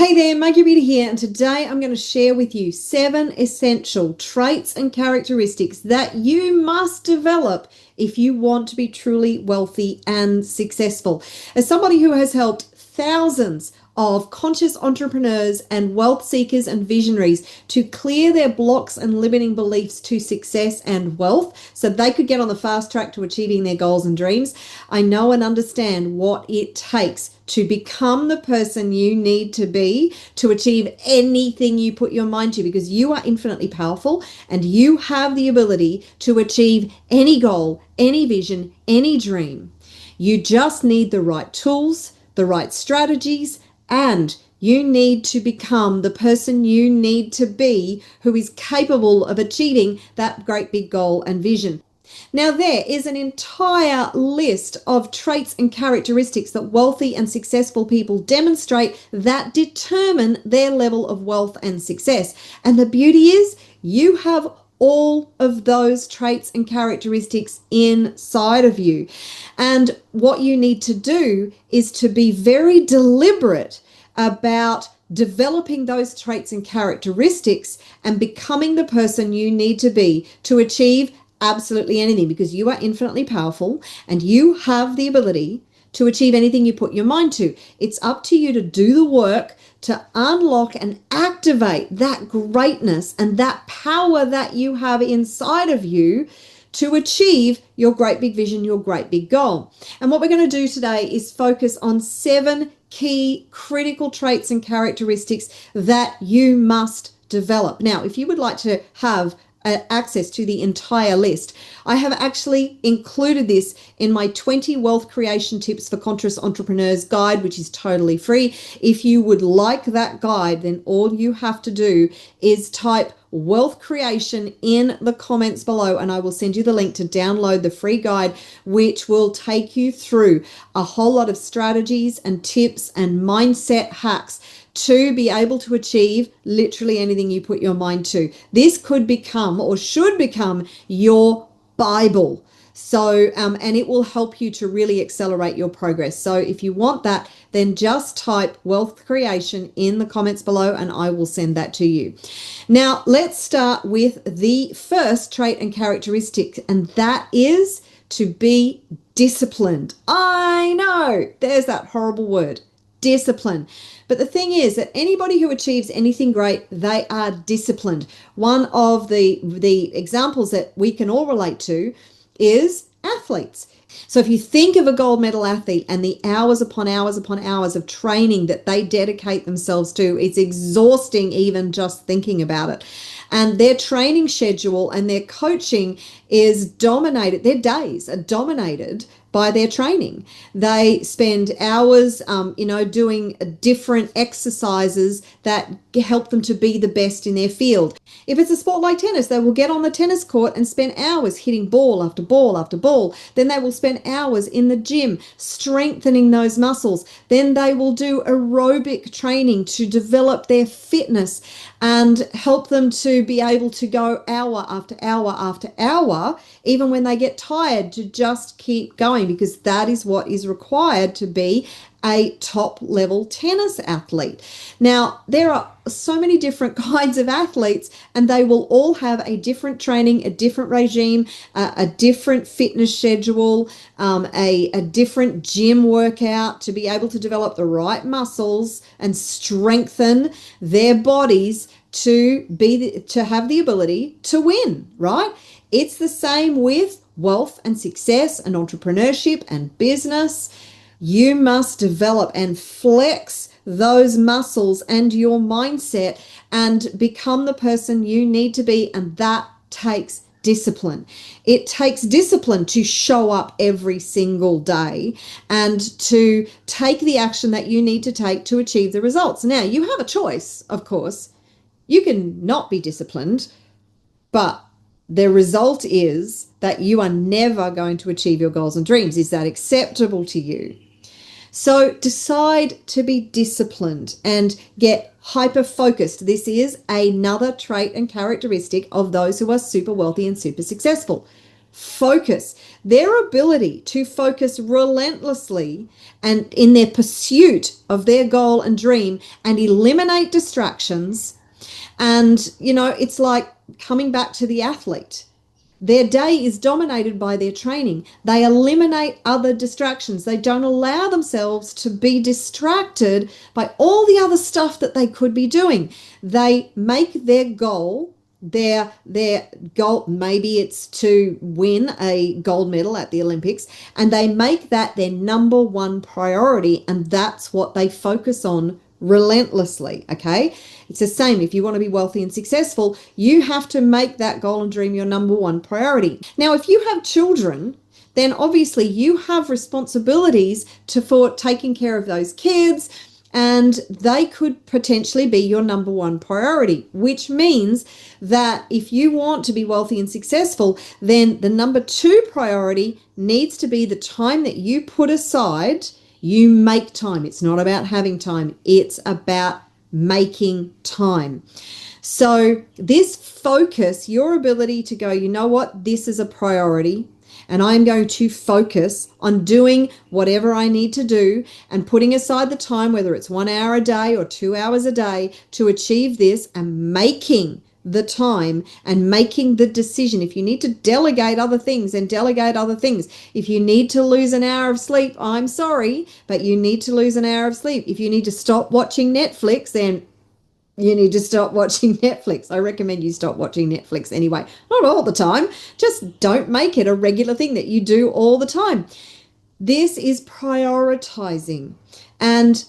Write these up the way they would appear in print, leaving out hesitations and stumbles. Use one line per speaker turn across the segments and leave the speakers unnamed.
Hey there, Marguerita here, and today I'm going to share with you 7 essential traits and characteristics that you must develop if you want to be truly wealthy and successful. As somebody who has helped thousands of conscious entrepreneurs and wealth seekers and visionaries to clear their blocks and limiting beliefs to success and wealth so they could get on the fast track to achieving their goals and dreams, I know and understand what it takes to become the person you need to be to achieve anything you put your mind to, because you are infinitely powerful and you have the ability to achieve any goal, any vision, any dream. You just need the right tools, the right strategies, and you need to become the person you need to be who is capable of achieving that great big goal and vision. Now, there is an entire list of traits and characteristics that wealthy and successful people demonstrate that determine their level of wealth and success. And the beauty is, you have all of those traits and characteristics inside of you. And what you need to do is to be very deliberate about developing those traits and characteristics and becoming the person you need to be to achieve absolutely anything, because you are infinitely powerful and you have the ability to achieve anything you put your mind to. It's up to you to do the work to unlock and activate that greatness and that power that you have inside of you to achieve your great big vision, your great big goal. And what we're going to do today is focus on 7 key critical traits and characteristics that you must develop. Now, if you would like to have access to the entire list, I have actually included this in my 20 wealth creation tips for conscious entrepreneurs guide, which is totally free. If you would like that guide, then all you have to do is type wealth creation in the comments below, and I will send you the link to download the free guide, which will take you through a whole lot of strategies and tips and mindset hacks to be able to achieve literally anything you put your mind to. This could become, or should become, your Bible. So, and it will help you to really accelerate your progress. So if you want that, then just type wealth creation in the comments below and I will send that to you. Now, let's start with the first trait and characteristic, and that is to be disciplined. I know, there's that horrible word, discipline. But the thing is that anybody who achieves anything great, they are disciplined. One of the examples that we can all relate to is athletes. So if you think of a gold medal athlete and the hours upon hours upon hours of training that they dedicate themselves to, it's exhausting even just thinking about it. And their training schedule and their coaching is dominated, their days are dominated by their training. They spend hours, doing different exercises that help them to be the best in their field. If it's a sport like tennis, they will get on the tennis court and spend hours hitting ball after ball after ball. Then they will spend hours in the gym strengthening those muscles. Then they will do aerobic training to develop their fitness and help them to be able to go hour after hour after hour, even when they get tired, to just keep going, because that is what is required to be a top level tennis athlete. Now, there are so many different kinds of athletes and they will all have a different training, a different regime, a different fitness schedule, a different gym workout to be able to develop the right muscles and strengthen their bodies to have the ability to win, right? It's the same with wealth and success and entrepreneurship and business. You must develop and flex those muscles and your mindset and become the person you need to be, and that takes discipline. It takes discipline to show up every single day and to take the action that you need to take to achieve the results. Now, you have a choice, of course. You can not be disciplined, but the result is that you are never going to achieve your goals and dreams. Is that acceptable to you? So decide to be disciplined and get hyper-focused. This is another trait and characteristic of those who are super wealthy and super successful. Focus. Their ability to focus relentlessly and in their pursuit of their goal and dream and eliminate distractions. And, it's like coming back to the athlete. Their day is dominated by their training. They eliminate other distractions. They don't allow themselves to be distracted by all the other stuff that they could be doing. They make their goal, their goal, maybe it's to win a gold medal at the Olympics, and they make that their number one priority, and that's what they focus on relentlessly. Okay, it's the same. If you want to be wealthy and successful, you have to make that goal and dream your number one priority. Now, if you have children, then obviously you have responsibilities for taking care of those kids, and they could potentially be your number one priority, which means that if you want to be wealthy and successful, then the number two priority needs to be the time that you put aside. You make time. It's not about having time. It's about making time. So this focus, your ability to go, you know what, this is a priority, and I'm going to focus on doing whatever I need to do and putting aside the time, whether it's 1 hour a day or 2 hours a day, to achieve this, and making the time and making the decision. If you need to delegate other things, then delegate other things. If you need to lose an hour of sleep, I'm sorry, but you need to lose an hour of sleep. If you need to stop watching Netflix, then you need to stop watching Netflix. I recommend you stop watching Netflix anyway. Not all the time. Just don't make it a regular thing that you do all the time. This is prioritizing and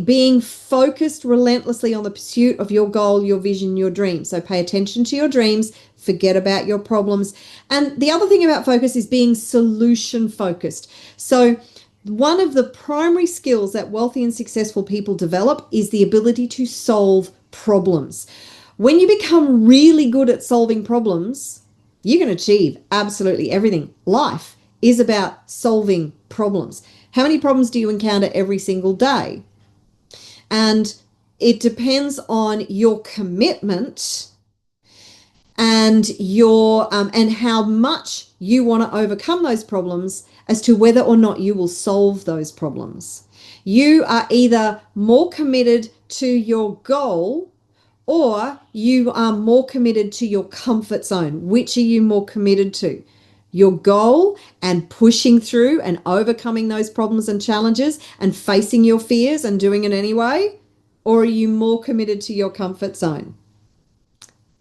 being focused relentlessly on the pursuit of your goal, your vision, your dream. So pay attention to your dreams, forget about your problems. And the other thing about focus is being solution focused. So one of the primary skills that wealthy and successful people develop is the ability to solve problems. When you become really good at solving problems, you can achieve absolutely everything. Life is about solving problems. How many problems do you encounter every single day? And it depends on your commitment and and how much you want to overcome those problems as to whether or not you will solve those problems. You are either more committed to your goal or you are more committed to your comfort zone. Which are you more committed to? Your goal and pushing through and overcoming those problems and challenges and facing your fears and doing it anyway? Or are you more committed to your comfort zone?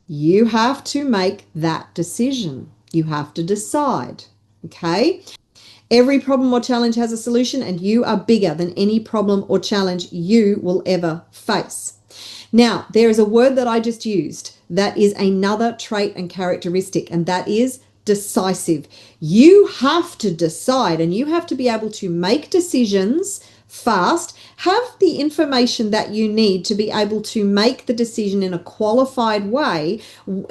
You have to make that decision. You have to decide, okay? Every problem or challenge has a solution, and you are bigger than any problem or challenge you will ever face. Now, there is a word that I just used that is another trait and characteristic, and that is decisive. You have to decide, and you have to be able to make decisions fast, have the information that you need to be able to make the decision in a qualified way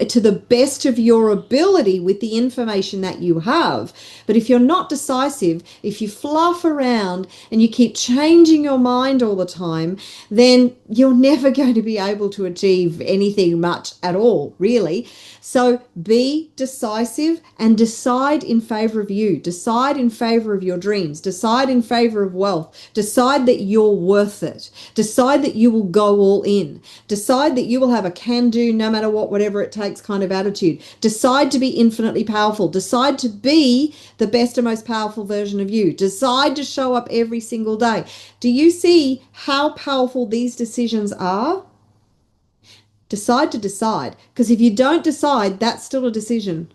to the best of your ability with the information that you have. But if you're not decisive, if you fluff around and you keep changing your mind all the time, then you're never going to be able to achieve anything much at all, really. So be decisive and decide in favor of you. Decide in favor of your dreams. Decide in favor of wealth. Decide that you're worth it. Decide that you will go all in. Decide that you will have a can-do, no matter what, whatever it takes kind of attitude. Decide to be infinitely powerful. Decide to be the best and most powerful version of you. Decide to show up every single day. Do you see how powerful these decisions are? Decide to decide, because if you don't decide, that's still a decision.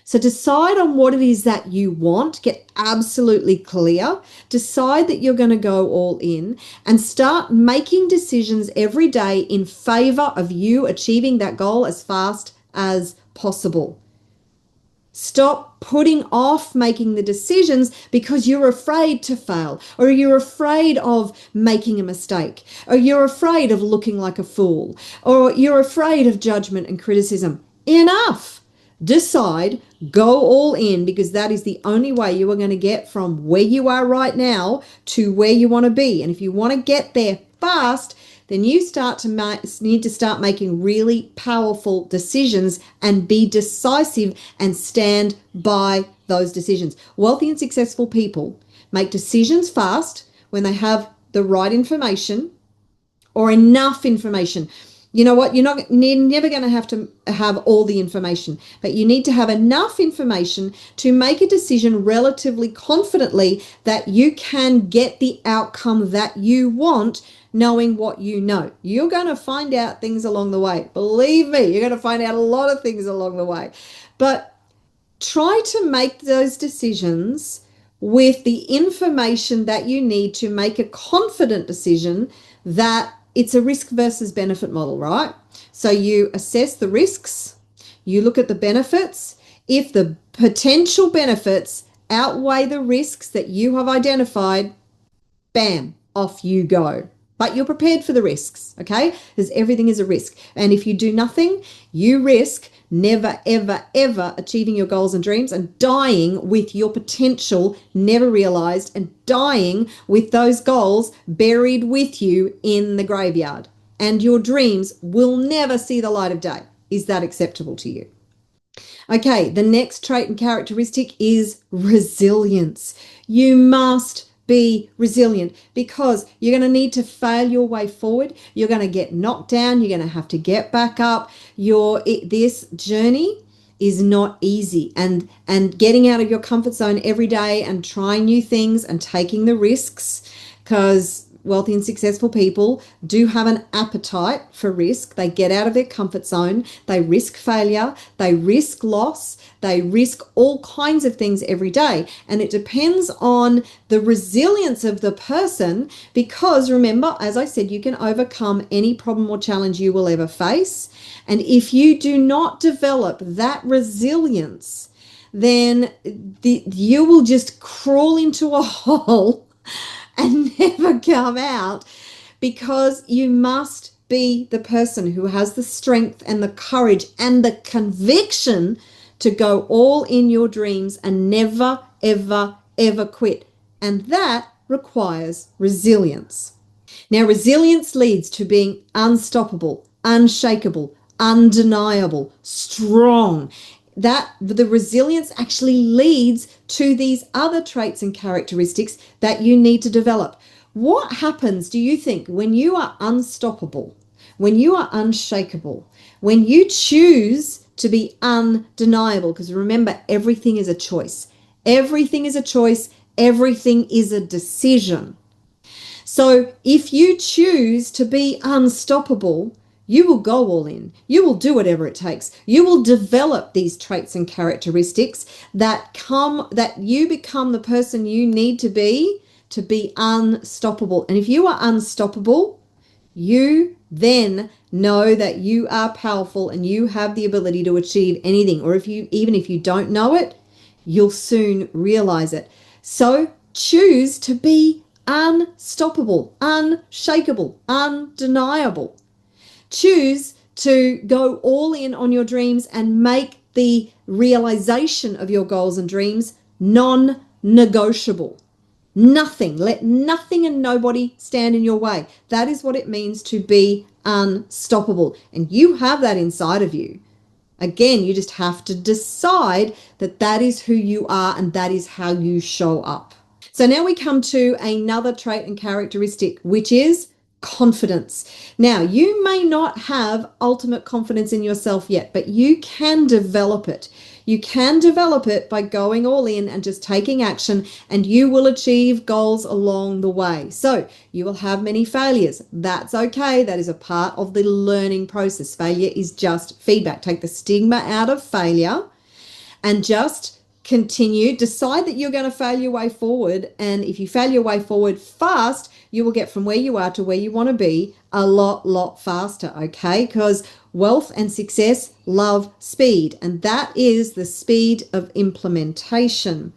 So decide on what it is that you want. Get absolutely clear. Decide that you're going to go all in and start making decisions every day in favor of you achieving that goal as fast as possible. Stop putting off making the decisions because you're afraid to fail, or you're afraid of making a mistake, or you're afraid of looking like a fool, or you're afraid of judgment and criticism. Enough. Decide, go all in, because that is the only way you are going to get from where you are right now to where you want to be. And if you want to get there fast, then you need to start making really powerful decisions and be decisive and stand by those decisions. Wealthy and successful people make decisions fast when they have the right information or enough information. You know what? You're never going to have all the information, but you need to have enough information to make a decision relatively confidently that you can get the outcome that you want, knowing what you know. You're going to find out things along the way. Believe me, you're going to find out a lot of things along the way. But try to make those decisions with the information that you need to make a confident decision that it's a risk versus benefit model, right? So you assess the risks, you look at the benefits. If the potential benefits outweigh the risks that you have identified, bam, off you go. But you're prepared for the risks, okay? Because everything is a risk. And if you do nothing, you risk never, ever, ever achieving your goals and dreams and dying with your potential never realized and dying with those goals buried with you in the graveyard. And your dreams will never see the light of day. Is that acceptable to you? Okay, the next trait and characteristic is resilience. You must be resilient because you're going to need to fail your way forward. You're going to get knocked down. You're going to have to get back up. This journey is not easy, and getting out of your comfort zone every day and trying new things and taking the risks, because wealthy and successful people do have an appetite for risk. They get out of their comfort zone. They risk failure. They risk loss. They risk all kinds of things every day. And it depends on the resilience of the person, because remember, as I said, you can overcome any problem or challenge you will ever face. And if you do not develop that resilience, then you will just crawl into a hole and never come out, because you must be the person who has the strength and the courage and the conviction to go all in your dreams and never, ever, ever quit. And that requires resilience. Now, resilience leads to being unstoppable, unshakable, undeniable, strong. That the resilience actually leads to these other traits and characteristics that you need to develop. What happens, do you think, when you are unstoppable, when you are unshakable, when you choose to be undeniable? Because remember, everything is a choice. Everything is a choice. Everything is a decision. So if you choose to be unstoppable, you will go all in. You will do whatever it takes. You will develop these traits and characteristics that you become the person you need to be unstoppable. And if you are unstoppable, you then know that you are powerful and you have the ability to achieve anything. Or even if you don't know it, you'll soon realize it. So choose to be unstoppable, unshakable, undeniable. Choose to go all in on your dreams and make the realization of your goals and dreams non-negotiable. Nothing, let nothing and nobody stand in your way. That is what it means to be unstoppable. And you have that inside of you. Again, you just have to decide that that is who you are and that is how you show up. So now we come to another trait and characteristic, which is confidence. Now, you may not have ultimate confidence in yourself yet, but you can develop it. You can develop it by going all in and just taking action, and you will achieve goals along the way. So you will have many failures. That's okay. That is a part of the learning process. Failure is just feedback. Take the stigma out of failure and just continue. Decide that you're going to fail your way forward. And if you fail your way forward fast, you will get from where you are to where you want to be a lot faster, okay? Because wealth and success love speed, and that is the speed of implementation.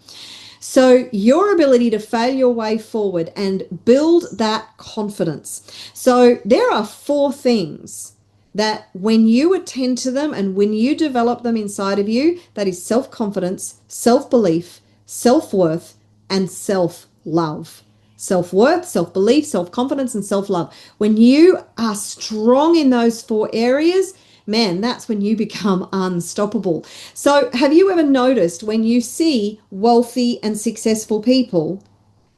So your ability to fail your way forward and build that confidence. So there are 4 things that when you attend to them and when you develop them inside of you, that is self-confidence, self-belief, self-worth, and self-love. self-worth, self-belief, self-confidence, and self-love. When you are strong in those 4 areas, man, that's when you become unstoppable. So have you ever noticed when you see wealthy and successful people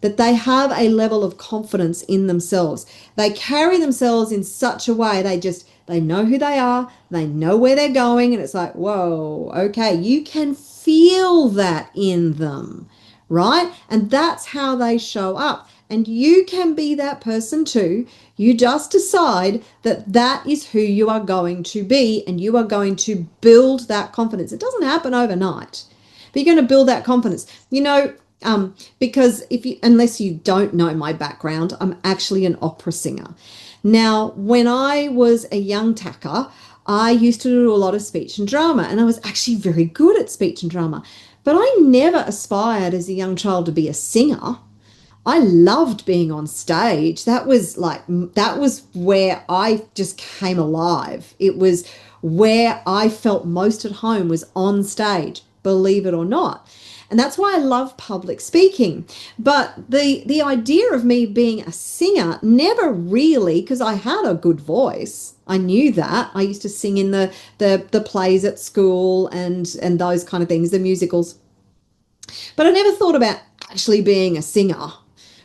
that they have a level of confidence in themselves? They carry themselves in such a way, they know who they are, they know where they're going, and it's like, whoa, okay, you can feel that in them, right? And that's how they show up. And you can be that person too. You just decide that that is who you are going to be, and you are going to build that confidence. It doesn't happen overnight, but you're going to build that confidence. Because unless you don't know my background, I'm actually an opera singer. Now, when I was a young tacker, I used to do a lot of speech and drama, and I was actually very good at speech and drama. But I never aspired as a young child to be a singer. I loved being on stage. That was where I just came alive. It was where I felt most at home, was on stage, believe it or not. And that's why I love public speaking. But the idea of me being a singer never really, because I had a good voice. I knew that. I used to sing in the plays at school and those kind of things, the musicals. But I never thought about actually being a singer,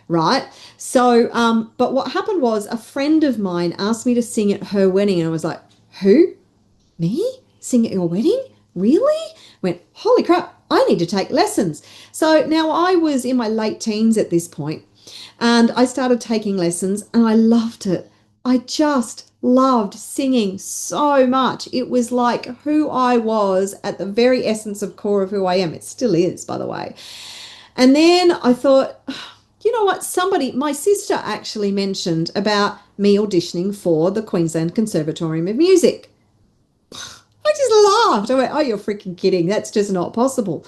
right? So, but what happened was a friend of mine asked me to sing at her wedding, and I was like, who? Me? Sing at your wedding? Really? Went, holy crap, I need to take lessons. So now I was in my late teens at this point, and I started taking lessons, and I loved it. I just loved singing so much. It was like who I was at the very essence of core of who I am. It still is, by the way. And then I thought, you know what? My sister actually mentioned about me auditioning for the Queensland Conservatorium of Music. I just laughed. I went, oh, you're freaking kidding. That's just not possible.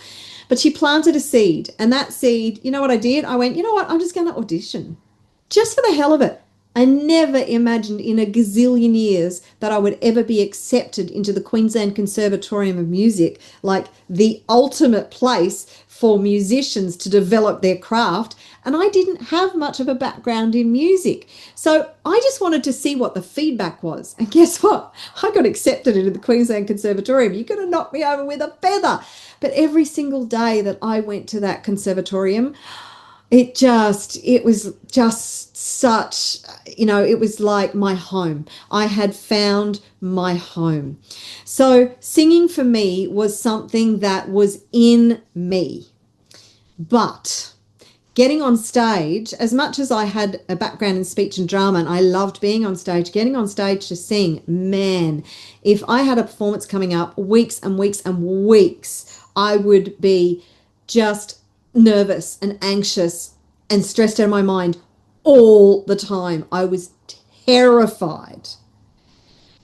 But she planted a seed, and that seed, you know what I did? I went, you know what? I'm just going to audition just for the hell of it. I never imagined in a gazillion years that I would ever be accepted into the Queensland Conservatorium of Music, like the ultimate place for musicians to develop their craft. And I didn't have much of a background in music. So I just wanted to see what the feedback was. And guess what? I got accepted into the Queensland Conservatorium. You could have knocked me over with a feather. But every single day that I went to that conservatorium, it was just such, it was like my home. I had found my home. So singing for me was something that was in me. But getting on stage, as much as I had a background in speech and drama and I loved being on stage, getting on stage to sing, man, if I had a performance coming up, weeks and weeks and weeks, I would be just nervous and anxious and stressed out of my mind all the time. I was terrified.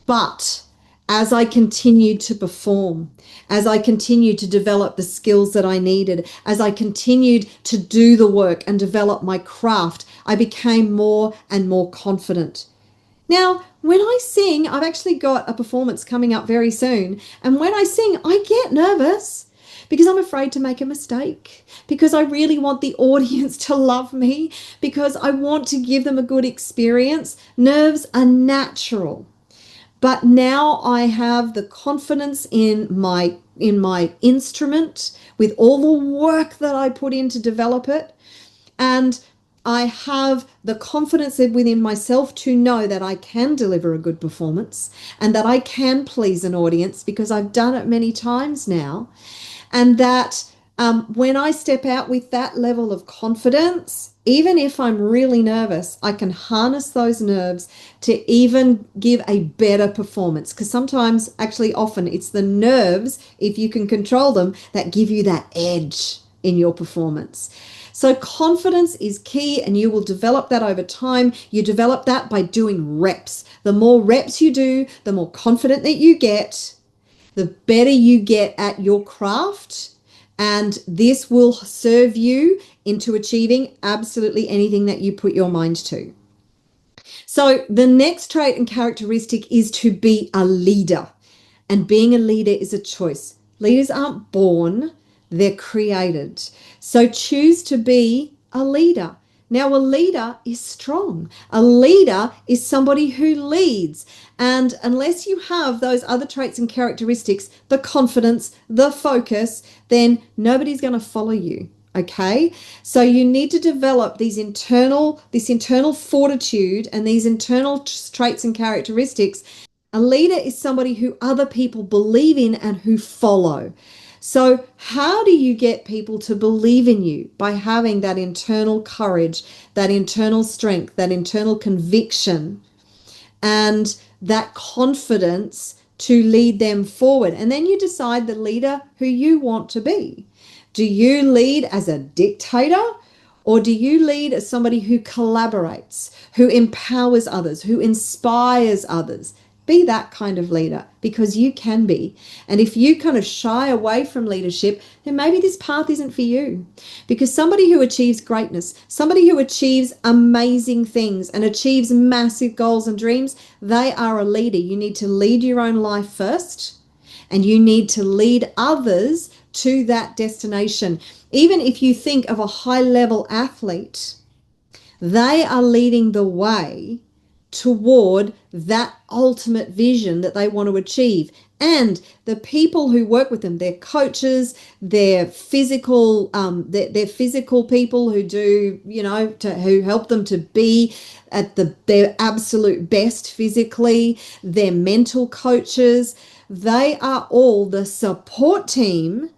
But as I continued to perform, as I continued to develop the skills that I needed, as I continued to do the work and develop my craft, I became more and more confident. Now, when I sing, I've actually got a performance coming up very soon. And when I sing, I get nervous because I'm afraid to make a mistake, because I really want the audience to love me, because I want to give them a good experience. Nerves are natural. But now I have the confidence in my instrument, with all the work that I put in to develop it. And I have the confidence within myself to know that I can deliver a good performance and that I can please an audience, because I've done it many times now. And that when I step out with that level of confidence, even if I'm really nervous, I can harness those nerves to even give a better performance. Because sometimes, actually often, it's the nerves, if you can control them, that give you that edge in your performance. So confidence is key, and you will develop that over time. You develop that by doing reps. The more reps you do, the more confident that you get, the better you get at your craft, and this will serve you into achieving absolutely anything that you put your mind to. So the next trait and characteristic is to be a leader, and being a leader is a choice. Leaders aren't born, they're created. So choose to be a leader. Now, a leader is strong. A leader is somebody who leads. And unless you have those other traits and characteristics, the confidence, the focus, then nobody's going to follow you. Okay, so you need to develop this internal fortitude and these internal traits and characteristics. A leader is somebody who other people believe in and who follow. So how do you get people to believe in you? By having that internal courage, that internal strength, that internal conviction, and that confidence to lead them forward. And then you decide the leader who you want to be. Do you lead as a dictator, or do you lead as somebody who collaborates, who empowers others, who inspires others? Be that kind of leader, because you can be. And if you kind of shy away from leadership, then maybe this path isn't for you. Because somebody who achieves greatness, somebody who achieves amazing things and achieves massive goals and dreams, they are a leader. You need to lead your own life first, and you need to lead others to that destination. Even if you think of a high-level athlete, they are leading the way toward that ultimate vision that they want to achieve. And the people who work with them, their coaches, their physical people who do, who help them to be at their absolute best physically, their mental coaches, they are all the support team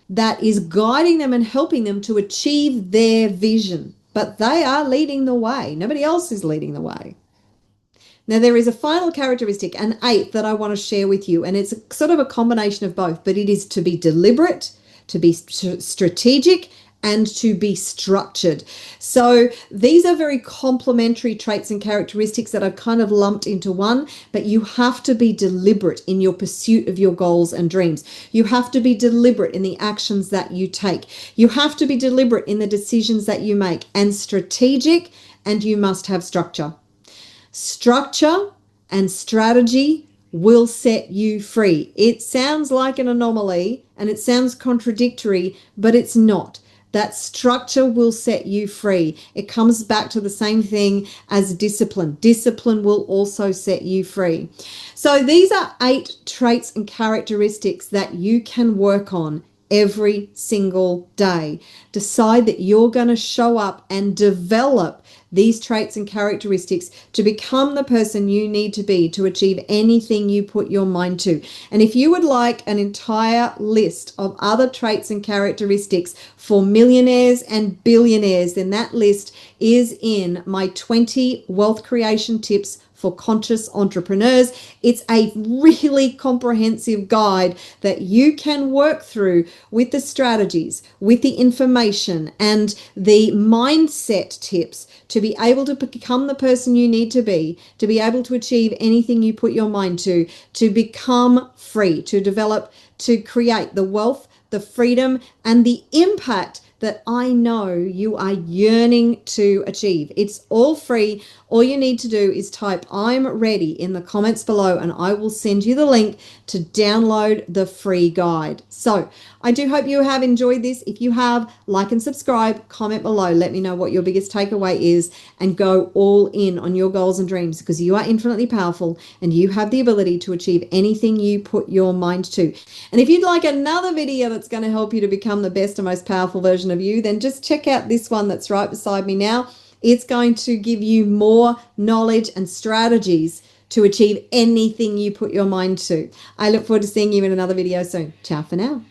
that is guiding them and helping them to achieve their vision. But they are leading the way. Nobody else is leading the way. Now, there is a final characteristic, an 8th, that I want to share with you, and it's sort of a combination of both, but it is to be deliberate, to be strategic, and to be structured. So these are very complementary traits and characteristics that are kind of lumped into one, but you have to be deliberate in your pursuit of your goals and dreams. You have to be deliberate in the actions that you take. You have to be deliberate in the decisions that you make, and strategic, and you must have structure. Structure and strategy will set you free. It sounds like an anomaly and it sounds contradictory, but it's not. That structure will set you free. It comes back to the same thing as discipline. Discipline will also set you free. So these are 8 traits and characteristics that you can work on every single day. Decide that you're going to show up and develop these traits and characteristics to become the person you need to be to achieve anything you put your mind to. And if you would like an entire list of other traits and characteristics for millionaires and billionaires, then that list is in my 20 wealth creation tips for conscious entrepreneurs. It's a really comprehensive guide that you can work through with the strategies, with the information, and the mindset tips to be able to become the person you need to be able to achieve anything you put your mind to become free, to develop, to create the wealth, the freedom, and the impact that I know you are yearning to achieve. It's all free. All you need to do is type "I'm ready" in the comments below, and I will send you the link to download the free guide. So I do hope you have enjoyed this. If you have, like and subscribe, comment below. Let me know what your biggest takeaway is, and go all in on your goals and dreams, because you are infinitely powerful and you have the ability to achieve anything you put your mind to. And if you'd like another video that's going to help you to become the best and most powerful version of you, then just check out this one that's right beside me now. It's going to give you more knowledge and strategies to achieve anything you put your mind to. I look forward to seeing you in another video soon. Ciao for now.